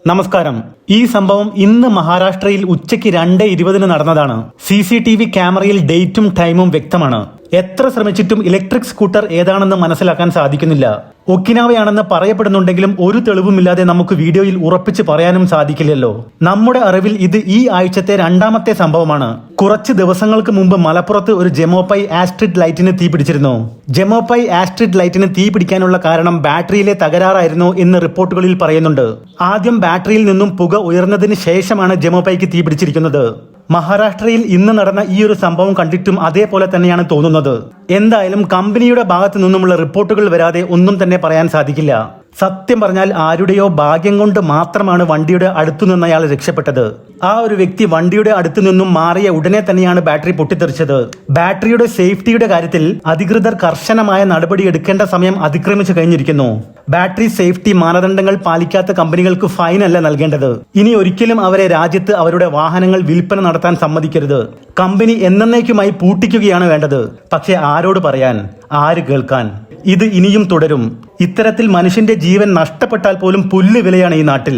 നമസ്കാരം. ഈ സംഭവം ഇന്ന് മഹാരാഷ്ട്രയിൽ ഉച്ചയ്ക്ക് 2:20 നടന്നതാണ്. CCTV ക്യാമറയിൽ ഡേറ്റും ടൈമും വ്യക്തമാണ്. എത്ര ശ്രമിച്ചിട്ടും ഇലക്ട്രിക് സ്കൂട്ടർ ഏതാണെന്ന് മനസ്സിലാക്കാൻ സാധിക്കുന്നില്ല. ഒക്കിനാവയാണെന്ന് പറയപ്പെടുന്നുണ്ടെങ്കിലും ഒരു തെളിവുമില്ലാതെ നമുക്ക് വീഡിയോയിൽ ഉറപ്പിച്ച് പറയാനും സാധിക്കില്ലല്ലോ. നമ്മുടെ അറിവിൽ ഇത് ഈ ആഴ്ചത്തെ രണ്ടാമത്തെ സംഭവമാണ്. കുറച്ച് ദിവസങ്ങൾക്ക് മുമ്പ് മലപ്പുറത്ത് ഒരു ജെമോപ്പൈ ആസ്ട്രിഡ് ലൈറ്റിന് തീ പിടിച്ചിരുന്നു. ജെമോപ്പൈ ആസ്ട്രിഡ് ലൈറ്റിന് തീ പിടിക്കാനുള്ള കാരണം ബാറ്ററിയിലെ തകരാറായിരുന്നു എന്ന് റിപ്പോർട്ടുകളിൽ പറയുന്നുണ്ട്. ആദ്യം ബാറ്ററിയിൽ നിന്നും പുക ഉയർന്നതിന് ശേഷമാണ് ജെമോപ്പൈക്ക് തീ പിടിച്ചിരിക്കുന്നത്. മഹാരാഷ്ട്രയിൽ ഇന്ന് നടന്ന ഈ ഒരു സംഭവം കണ്ടിട്ടും അതേപോലെ തന്നെയാണ് തോന്നുന്നത്. എന്തായാലും കമ്പനിയുടെ ഭാഗത്തു നിന്നുമുള്ള റിപ്പോർട്ടുകൾ വരാതെ ഒന്നും തന്നെ പറയാൻ സാധിക്കില്ല. സത്യം പറഞ്ഞാൽ ആരുടെയോ ഭാഗ്യം കൊണ്ട് മാത്രമാണ് വണ്ടിയുടെ അടുത്തു നിന്നയാൾ രക്ഷപ്പെട്ടത്. ആ ഒരു വ്യക്തി വണ്ടിയുടെ അടുത്തു നിന്നും മാറിയ ഉടനെ തന്നെയാണ് ബാറ്ററി പൊട്ടിത്തെറിച്ചത്. ബാറ്ററിയുടെ സേഫ്റ്റിയുടെ കാര്യത്തിൽ അധികൃതർ കർശനമായ നടപടി എടുക്കേണ്ട സമയം അതിക്രമിച്ചു കഴിഞ്ഞിരിക്കുന്നു. ബാറ്ററി സേഫ്റ്റി മാനദണ്ഡങ്ങൾ പാലിക്കാത്ത കമ്പനികൾക്ക് ഫൈൻ അല്ല നൽകേണ്ടത്. ഇനി ഒരിക്കലും അവരെ രാജ്യത്ത് അവരുടെ വാഹനങ്ങൾ വിൽപ്പന നടത്താൻ സമ്മതിക്കരുത്. കമ്പനി എന്നേക്കുമായി പൂട്ടിക്കുകയാണ് വേണ്ടത്. പക്ഷെ ആരോട് പറയാൻ, ആര് കേൾക്കാൻ? ഇത് ഇനിയും തുടരും. ഇത്തരത്തിൽ മനുഷ്യന്റെ ജീവൻ നഷ്ടപ്പെട്ടാൽ പോലും പുല്ല് വിലയാണ് ഈ നാട്ടിൽ.